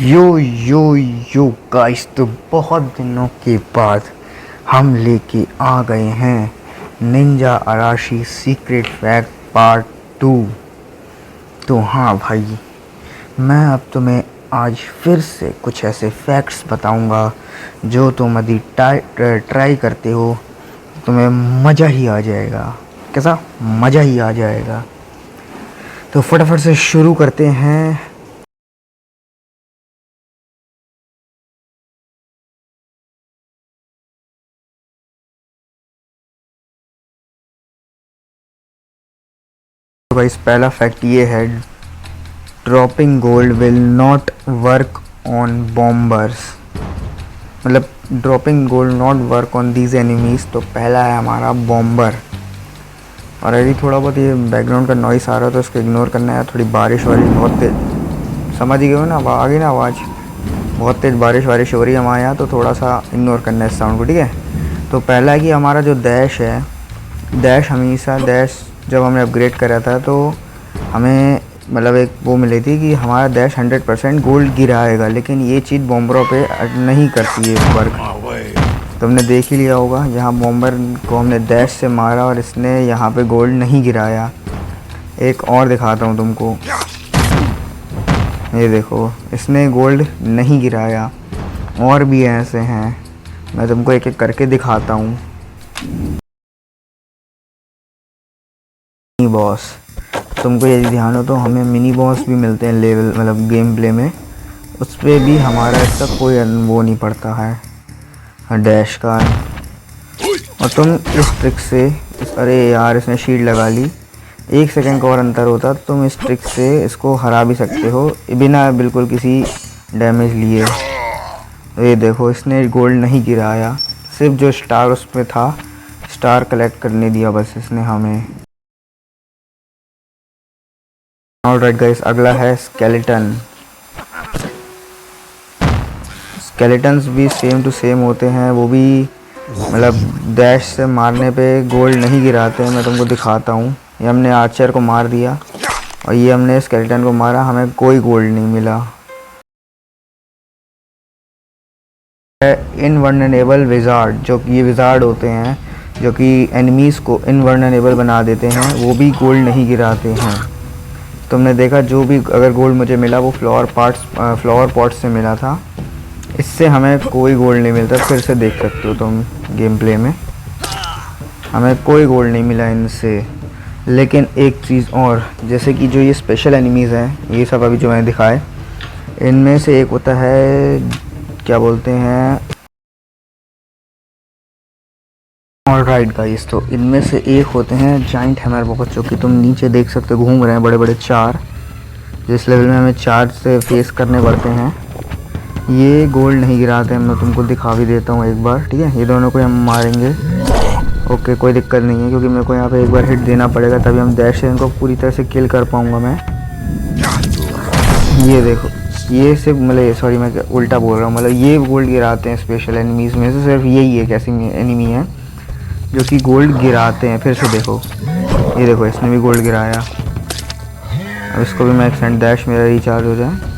Yo guys, तो बहुत दिनों के बाद हम लेके आ गए हैं निंजा अराशी सीक्रेट फैक्ट पार्ट 2। तो हाँ भाई, मैं अब तुम्हें आज फिर से कुछ ऐसे फैक्ट्स बताऊंगा जो तुम यदि ट्राई करते हो तुम्हें मज़ा ही आ जाएगा। कैसा मज़ा ही आ जाएगा। तो फटाफट से शुरू करते हैं। तो गाइस, पहला फैक्ट ये है, dropping gold will not work on bombers. मतलब dropping gold not work on these enemies. तो पहला है हमारा बॉम्बर। और यदि थोड़ा बहुत ये बैकग्राउंड का नॉइस आ रहा है तो उसको इग्नोर करना है। थोड़ी बारिश वारिश बहुत तेज, समझ ही गए हो ना, आ गई ना आवाज़। बहुत तेज़ बारिश वारिश हो रही है हमारे यहाँ, तो थोड़ा सा इग्नोर करना है इस साउंड को, ठीक है। तो पहला है कि हमारा जो डैश है, डैश जब हमने अपग्रेड करा था तो हमें मतलब एक वो मिली थी कि हमारा डैश 100% गोल्ड गिराएगा, लेकिन ये चीज़ बॉम्बरों पे नहीं करती है वर्क। तुमने देख ही लिया होगा, यहाँ बॉम्बर को हमने डैश से मारा और इसने यहाँ पे गोल्ड नहीं गिराया। एक और दिखाता हूँ तुमको, ये देखो, इसने गोल्ड नहीं गिराया। और भी ऐसे हैं, मैं तुमको एक एक करके दिखाता हूँ। मिनी बॉस, तुमको यदि ध्यान हो तो हमें मिनी बॉस भी मिलते हैं लेवल, मतलब गेम प्ले में। उस पर भी हमारा इसका कोई वो नहीं पड़ता है डैश का। और तुम इस ट्रिक से अरे यार, इसने शील्ड लगा ली। 1 सेकंड का और अंतर होता तो तुम इस ट्रिक से इसको हरा भी सकते हो बिना बिल्कुल किसी डैमेज लिए। तो ये देखो, इसने गोल्ड नहीं गिराया, सिर्फ जो स्टार उस पर था स्टार कलेक्ट करने दिया बस इसने हमें। ऑलराइट गाइस, अगला है स्केलेटन। स्केलेटन्स भी सेम टू सेम होते हैं, वो भी मतलब डैश से मारने पे गोल्ड नहीं गिराते हैं। मैं तुमको दिखाता हूँ। ये हमने आर्चर को मार दिया और ये हमने स्केलेटन को मारा, हमें कोई गोल्ड नहीं मिला। इनवर्नेबल विजार्ड, जो कि ये विजार्ड होते हैं जो कि एनिमीज़ को इनवर्नेबल बना देते हैं, वो भी गोल्ड नहीं गिराते हैं। तुमने देखा, जो भी अगर गोल्ड मुझे मिला वो फ्लावर पॉट्स से मिला था। इससे हमें कोई गोल्ड नहीं मिलता। फिर से देख सकते हो तुम गेम प्ले में, हमें कोई गोल्ड नहीं मिला इनसे। लेकिन एक चीज़ और, जैसे कि जो ये स्पेशल एनिमीज़ हैं, ये सब अभी जो मैंने दिखाए, इनमें से एक होता है, क्या बोलते हैं, ऑलराइट गाइस, तो इनमें से एक होते हैं जाइंट हैमर बॉस, जो कि तुम नीचे देख सकते हो घूम रहे हैं, बड़े बड़े 4। जिस लेवल में हमें 4 से फेस करने पड़ते हैं। ये गोल्ड नहीं गिराते हैं, मैं तुमको दिखा भी देता हूँ एक बार, ठीक है। ये दोनों को हम मारेंगे, ओके, कोई दिक्कत नहीं है, क्योंकि मेरे को यहाँ पे एक बार हिट देना पड़ेगा तभी हम डैश से इनको पूरी तरह से किल कर पाऊँगा मैं। ये देखो, ये सिर्फ मतलब सॉरी मैं उल्टा बोल रहा हूँ, मतलब ये गोल्ड गिराते हैं स्पेशल एनिमीज़ में से। सिर्फ यही एक ऐसी एनिमी है जो कि गोल्ड गिराते हैं। फिर से देखो, ये देखो, इसने भी गोल्ड गिराया। अब इसको भी मैं एक्सटेंड डैश मेरा रिचार्ज हो जाए।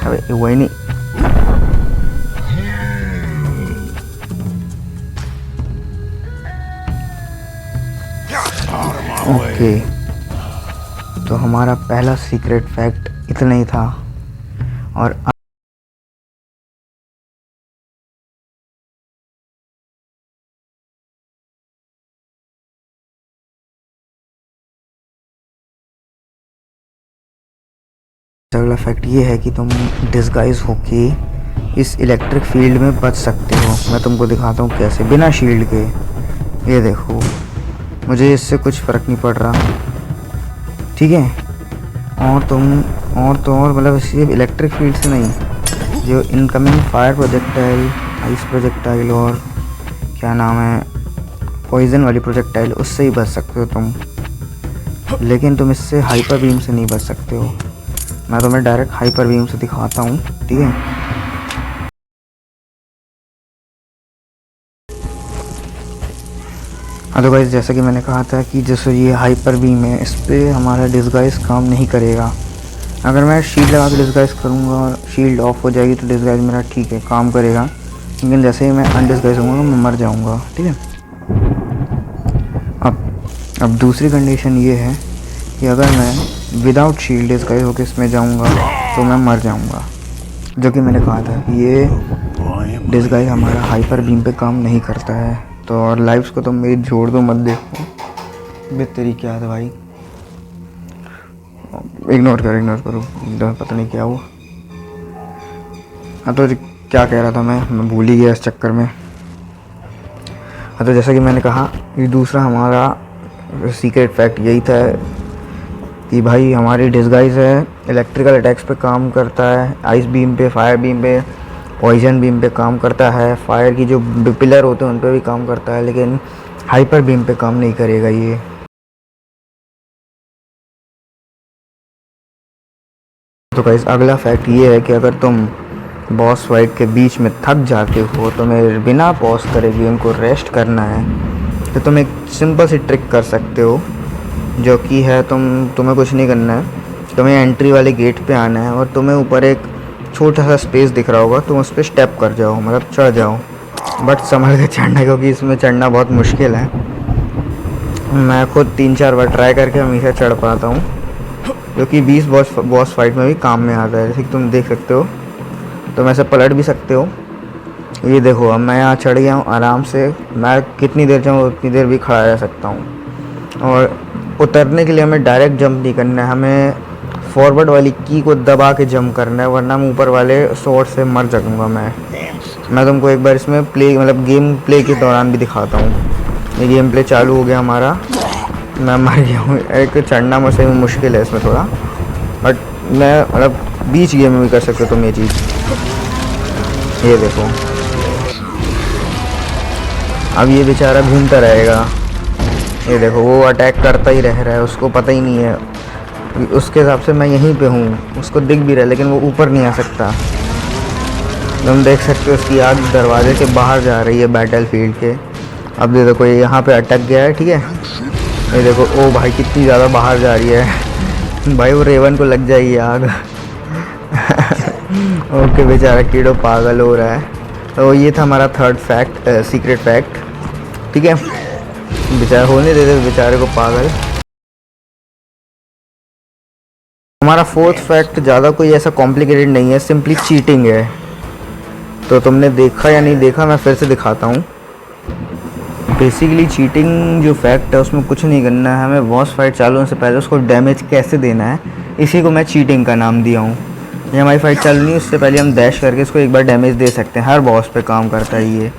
अरे वही नहीं, ओके। तो हमारा पहला सीक्रेट फैक्ट इतना ही था। और अगला फैक्ट ये है कि तुम डिस्गाइज होके इस इलेक्ट्रिक फील्ड में बच सकते हो। मैं तुमको दिखाता हूँ कैसे, बिना शील्ड के। ये देखो, मुझे इससे कुछ फ़र्क नहीं पड़ रहा, ठीक है। और मतलब सिर्फ इलेक्ट्रिक फील्ड से नहीं, जो incoming fire projectile, ice projectile और क्या नाम है, पॉइजन वाली प्रोजेक्टाइल, उससे ही बच सकते हो तुम। लेकिन तुम इससे हाइपर बीम से नहीं बच सकते हो। मैं तुम्हें डायरेक्ट हाइपर बीम से दिखाता हूँ, ठीक है। अदरवाइज जैसा कि मैंने कहा था कि जैसे ये हाइपर बीम है, इस पर हमारा डिस्गाइज काम नहीं करेगा। अगर मैं शील्ड लगा के डिस्गाइज करूँगा, शील्ड ऑफ हो जाएगी तो डिस्गाइज मेरा ठीक है काम करेगा, लेकिन जैसे ही मैं अनडिस्गाइज होऊंगा मैं मर जाऊँगा। ठीक है। अब दूसरी कंडीशन ये है कि अगर मैं विदाउट शील्ड डिस्गाइज होकर इसमें जाऊँगा तो मैं मर जाऊँगा, जो कि मैंने कहा था कि ये डिस्गाइज हमारा हाइपर बीम पे काम नहीं करता है। तो और लाइव्स को तो मेरी जोड़ दो, मत देखो बेहतरी क्या है भाई, इग्नोर करो, पता नहीं क्या हुआ। हाँ तो क्या कह रहा था मैं भूल ही गया इस चक्कर में। हाँ तो जैसा कि मैंने कहा, ये दूसरा हमारा सीक्रेट फैक्ट यही था कि भाई हमारी डिस्गाइज है इलेक्ट्रिकल अटैक्स पे काम करता है, आइस बीम पे, फायर बीम पे, पॉइजन बीम पे काम करता है, फायर की जो पिलर होते हैं उन पे भी काम करता है, लेकिन हाइपर बीम पे काम नहीं करेगा ये। तो गाइस अगला फैक्ट ये है कि अगर तुम बॉस फाइट के बीच में थक जाते हो तो मैं बिना पॉज करे गेम को रेस्ट करना है तो तुम एक सिंपल सी ट्रिक कर सकते हो, जो कि है तुम्हें कुछ नहीं करना है, तुम्हें एंट्री वाले गेट पे आना है और तुम्हें ऊपर एक छोटा सा स्पेस दिख रहा होगा, तुम उस पर स्टेप कर जाओ, मतलब चढ़ जाओ, बट संभल के चढ़ना, क्योंकि इसमें चढ़ना बहुत मुश्किल है। मैं खुद 3-4 बार ट्राई करके हमेशा चढ़ पाता हूँ, जो कि 20 बॉस फाइट में भी काम में आता है, जैसे कि तुम देख सकते हो। तुम ऐसे पलट भी सकते हो, ये देखो अब मैं यहाँ चढ़ गया हूँ आराम से, मैं कितनी देर चाहूँ उतनी देर भी खड़ा रह सकता हूँ। और उतरने के लिए हमें डायरेक्ट जंप नहीं करना है, हमें फॉरवर्ड वाली की को दबा के जंप करना है, वरना मैं ऊपर वाले शॉट से मर जाऊँगा। मैं तुमको एक बार इसमें गेम प्ले के दौरान भी दिखाता हूँ। ये गेम प्ले चालू हो गया हमारा, मैं मर गया हूँ। एक चढ़ना मुझसे मुश्किल है इसमें थोड़ा, बट मैं मतलब बीच गेम में भी कर सकते हो तुम ये चीज़। ये देखो अब ये बेचारा घूमता रहेगा, ये देखो वो अटैक करता ही रह रहा है, उसको पता ही नहीं है। उसके हिसाब से मैं यहीं पे हूँ, उसको दिख भी रहा है, लेकिन वो ऊपर नहीं आ सकता। तुम देख सकते हो उसकी आग दरवाजे के बाहर जा रही है बैटल फील्ड के। अब ये देखो ये यहाँ पे अटक गया है, ठीक है। ये देखो ओ भाई कितनी ज़्यादा बाहर जा रही है भाई, वो रेवन को लग जाएगी आग ओके बेचारा कीड़ो पागल हो रहा है। तो ये था हमारा थर्ड फैक्ट, सीक्रेट फैक्ट, ठीक है। बेचारा होने दे दे बेचारे को पागल। हमारा फोर्थ फैक्ट ज़्यादा कोई ऐसा कॉम्प्लिकेटेड नहीं है, सिंपली चीटिंग है। तो तुमने देखा या नहीं देखा, मैं फिर से दिखाता हूँ। बेसिकली चीटिंग जो फैक्ट है उसमें कुछ नहीं करना है, हमें बॉस फाइट चालू होने से पहले उसको डैमेज कैसे देना है, इसी को मैं चीटिंग का नाम दिया हूँ। ये हमारी फाइट चालू नहीं उससे पहले हम डैश करके इसको एक बार डैमेज दे सकते हैं, हर बॉस पे काम करता है ये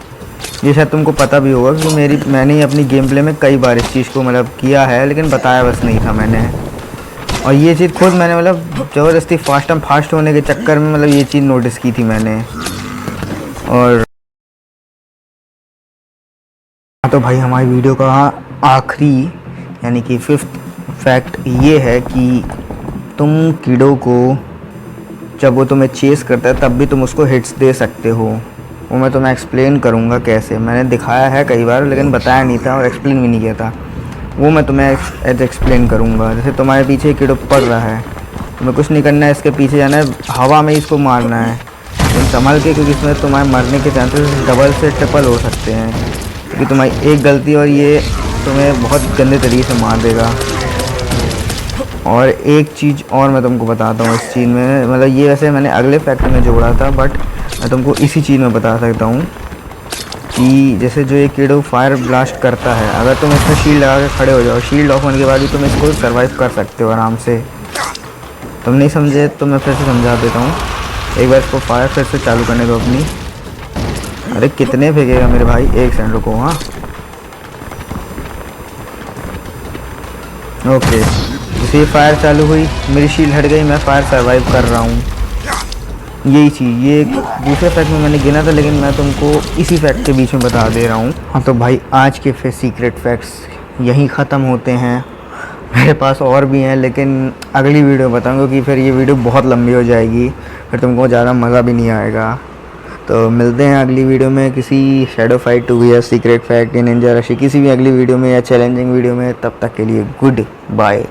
शायद तुमको पता भी होगा, क्योंकि मैंने ही अपनी गेम प्ले में कई बार इस चीज़ को मतलब किया है, लेकिन बताया बस नहीं था मैंने। और ये चीज़ खुद मैंने मतलब ज़बरदस्ती फास्ट होने के चक्कर में मतलब ये चीज़ नोटिस की थी मैंने। और तो भाई हमारी वीडियो का आखिरी यानी कि फिफ्थ फैक्ट ये है कि तुम कीड़ों को जब वो तुम्हें चेस करता है तब भी तुम उसको हिट्स दे सकते हो। वो मैं तुम्हें एक्सप्लेन करूँगा कैसे, मैंने दिखाया है कई बार लेकिन बताया नहीं था और एक्सप्लेन भी नहीं किया था, वो मैं तुम्हें एक्सप्लेन करूँगा। जैसे तुम्हारे पीछे कीड़ो पड़ रहा है, तुम्हें कुछ नहीं करना है, इसके पीछे जाना है, हवा में इसको मारना है, तुम संभल के, क्योंकि इसमें तुम्हारे मरने के चांसेस डबल से ट्रिपल हो सकते हैं, क्योंकि तुम्हारी एक गलती और ये तुम्हें बहुत गंदे तरीके से मार देगा। और एक चीज़ और मैं तुमको बताता हूँ इस चीज़ में, मतलब ये वैसे मैंने अगले फैक्ट में जोड़ा था, बट मैं तुमको इसी चीज़ में बता सकता हूँ कि जैसे जो ये कीड़ो फायर ब्लास्ट करता है, अगर तुम इसमें शील्ड लगा के खड़े हो जाओ, शील्ड ऑफ होने के बाद भी तुम इसको सर्वाइव कर सकते हो आराम से। तुम नहीं समझे तो मैं फिर से समझा देता हूँ, एक बार इसको फायर फिर से चालू करने दो अपनी। अरे कितने फेंकेगा मेरे भाई, एक सेकंड रुको। हाँ ओके, जैसे फायर चालू हुई मेरी शील्ड हट गई, मैं फायर सर्वाइव कर रहा हूँ। यही चीज़ ये दूसरे फैक्ट में मैंने गिना था, लेकिन मैं तुमको इसी फैक्ट के बीच में बता दे रहा हूँ। हाँ तो भाई आज के फिर सीक्रेट फैक्ट्स यहीं ख़त्म होते हैं, मेरे पास और भी हैं लेकिन अगली वीडियो बताऊँगा, क्योंकि फिर ये वीडियो बहुत लंबी हो जाएगी, फिर तुमको ज़्यादा मज़ा भी नहीं आएगा। तो मिलते हैं अगली वीडियो में किसी शैडो फाइट 2 या सीक्रेट फैक्ट या निंजा रशी किसी भी अगली वीडियो में या चैलेंजिंग वीडियो में। तब तक के लिए गुड बाय।